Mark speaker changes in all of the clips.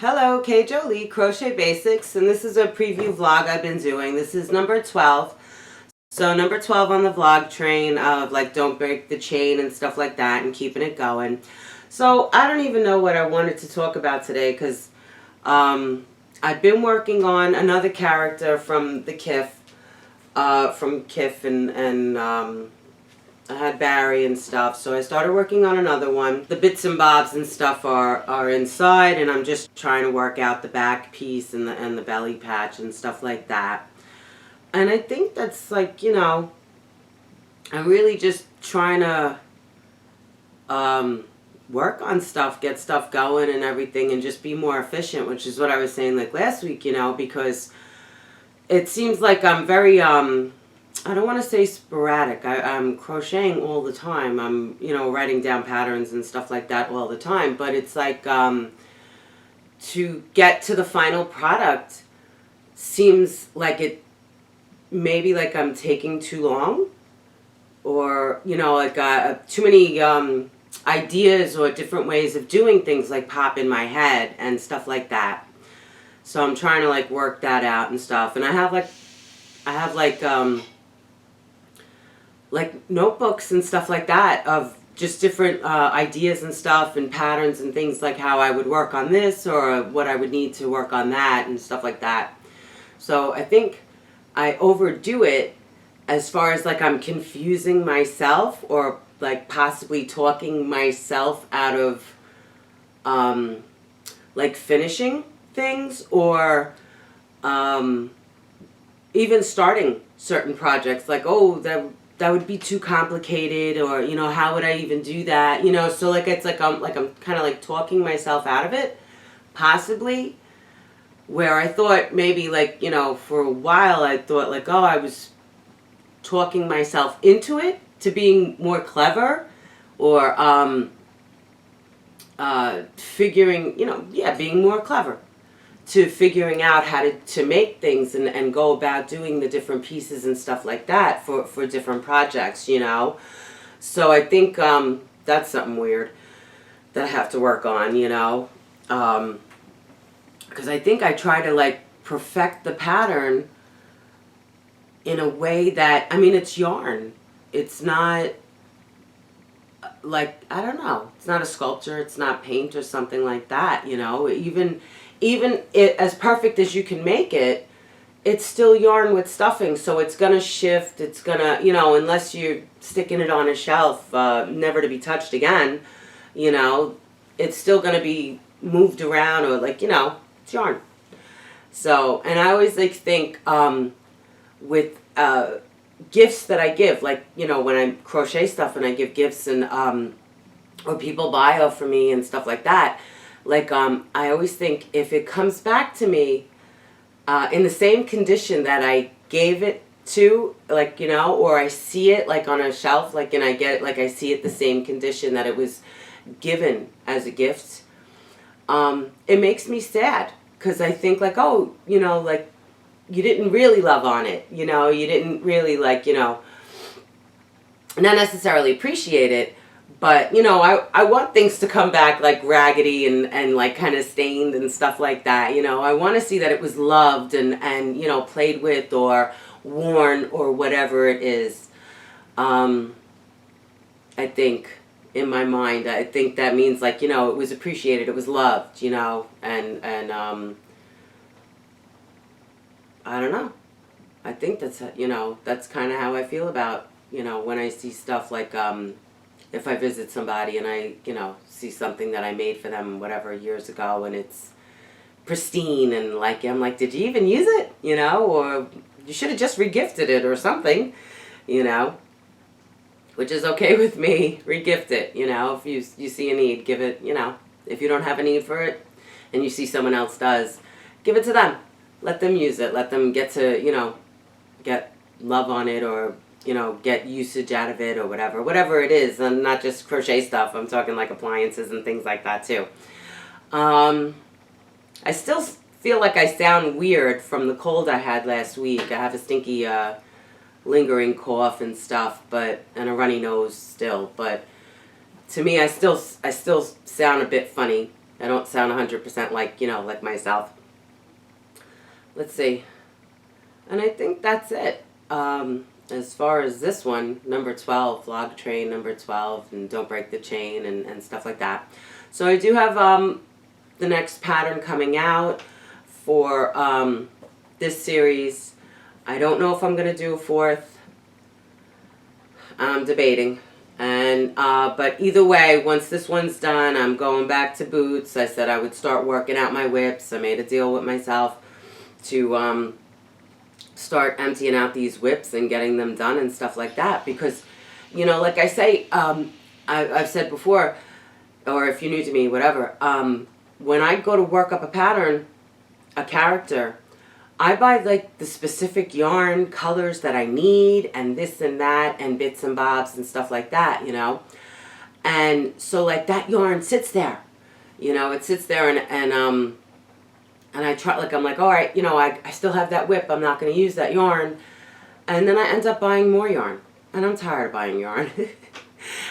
Speaker 1: Hello, Jolie, Crochet Basics, and this is a preview vlog I've been doing. This is number 12. So number 12 on the vlog train of like don't break the chain and stuff like that and keeping it going. So I don't even know what I wanted to talk about today because I've been working on another character from the kiff, and I had Barry and stuff, so I started working on another one. The bits and bobs and stuff are inside, and I'm just trying to work out the back piece and the belly patch and stuff like that. And I think that's like, you know, I'm really just trying to work on stuff, get stuff going and everything, and just be more efficient, which is what I was saying like last week, you know, because it seems like I'm very I don't want to say sporadic. I'm crocheting all the time. I'm, you know, writing down patterns and stuff like that all the time. But it's like to get to the final product seems like it, maybe like I'm taking too long. Or, you know, like too many ideas or different ways of doing things like pop in my head and stuff like that. So I'm trying to like work that out and stuff. And I have like notebooks and stuff like that of just different ideas and stuff and patterns and things, like how I would work on this or what I would need to work on that and stuff like that. So I think I overdo it as far as like I'm confusing myself or like possibly talking myself out of like finishing things or even starting certain projects, like, oh, that would be too complicated, or, you know, how would I even do that, you know? So like it's like I'm kind of like talking myself out of it, possibly, where I thought maybe, like, you know, for a while I thought like, oh, I was talking myself into it to being more clever, or figuring, you know, yeah, being more clever, to figuring out how to make things and go about doing the different pieces and stuff like that for different projects, you know. So I think that's something weird that I have to work on, you know. Because I think I try to like perfect the pattern in a way that, I mean, it's yarn. It's not like, I don't know, it's not a sculpture, it's not paint or something like that, you know. Even it as perfect as you can make it, it's still yarn with stuffing, so it's gonna shift, it's gonna, you know, unless you're sticking it on a shelf, never to be touched again, you know, it's still gonna be moved around, or like, you know, it's yarn. So, and I always like think with gifts that I give, like, you know, when I crochet stuff and I give gifts and or people buy off for me and stuff like that, like I always think if it comes back to me in the same condition that I gave it to, like, you know, or I see it like on a shelf, like, and I get it, like I see it the same condition that it was given as a gift, it makes me sad, because I think like, oh, you know, like, you didn't really love on it, you know, you didn't really, like, you know, not necessarily appreciate it, but, you know, I want things to come back like raggedy and like kind of stained and stuff like that, you know. I want to see that it was loved and, you know, played with or worn or whatever it is. I think, in my mind, I think that means, like, you know, it was appreciated, it was loved, you know, and I don't know. I think that's, you know, that's kind of how I feel about, you know, when I see stuff like, if I visit somebody and I, you know, see something that I made for them, whatever, years ago, and it's pristine, and like, I'm like, did you even use it, you know, or you should have just regifted it or something, you know, which is okay with me. Regift it, you know, if you see a need, give it, you know, if you don't have a need for it and you see someone else does, give it to them. Let them use it. Let them get to, you know, get love on it, or, you know, get usage out of it, or whatever it is, and not just crochet stuff. I'm talking like appliances and things like that too. I still feel like I sound weird from the cold I had last week. I have a stinky lingering cough and stuff, but, and a runny nose still, but to me I still sound a bit funny. I don't sound 100% like, you know, like myself. Let's see. And I think that's it. As far as this one, number 12, vlog train number 12, and don't break the chain and stuff like that. So I do have the next pattern coming out for this series. I don't know if I'm going to do a fourth. I'm debating. And but either way, once this one's done, I'm going back to Boots. I said I would start working out my WIPS. I made a deal with myself to start emptying out these WIPS and getting them done and stuff like that. Because, you know, like I say, I've said before, or if you're new to me, whatever, when I go to work up a pattern, a character, I buy like the specific yarn colors that I need and this and that and bits and bobs and stuff like that, you know. And so like that yarn sits there, you know, it sits there and I try, like, I'm like, all right, you know, I still have that WIP, I'm not going to use that yarn. And then I end up buying more yarn. And I'm tired of buying yarn.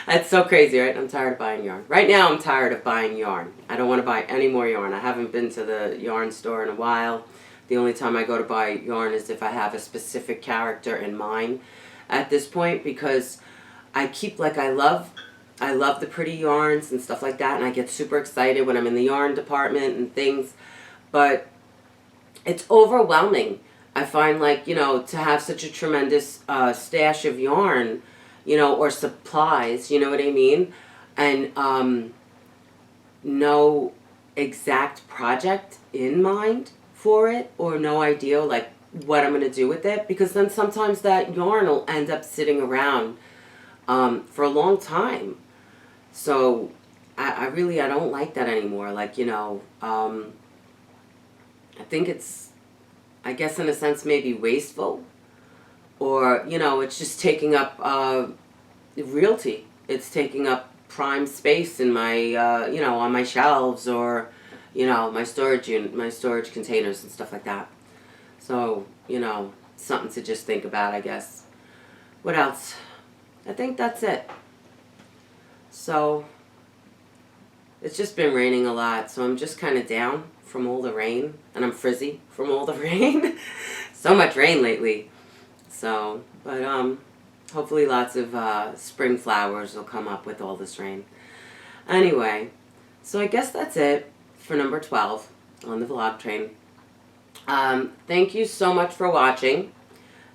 Speaker 1: That's so crazy, right? I'm tired of buying yarn. Right now I'm tired of buying yarn. I don't want to buy any more yarn. I haven't been to the yarn store in a while. The only time I go to buy yarn is if I have a specific character in mind at this point, because I keep, like, I love the pretty yarns and stuff like that, and I get super excited when I'm in the yarn department and things, but it's overwhelming. I find, like, you know, to have such a tremendous stash of yarn, you know, or supplies, you know what I mean, and no exact project in mind for it, or no idea like what I'm going to do with it, because then sometimes that yarn will end up sitting around for a long time. So I don't like that anymore. Like, you know, I think it's, I guess in a sense, maybe wasteful, or, you know, it's just taking up realty. It's taking up prime space in my, you know, on my shelves, or, you know, my storage unit, my storage containers and stuff like that. So, you know, something to just think about, I guess. What else? I think that's it. So, it's just been raining a lot, so I'm just kind of down from all the rain, and I'm frizzy from all the rain. So much rain lately. So, but hopefully lots of spring flowers will come up with all this rain. Anyway, so I guess that's it for number 12 on the vlog train. Thank you so much for watching,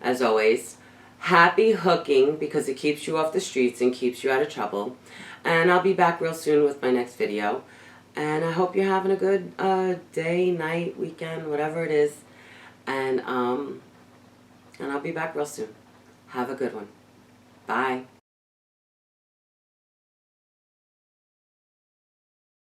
Speaker 1: as always. Happy hooking, because it keeps you off the streets and keeps you out of trouble. And I'll be back real soon with my next video. And I hope you're having a good day, night, weekend, whatever it is. And I'll be back real soon. Have a good one. Bye.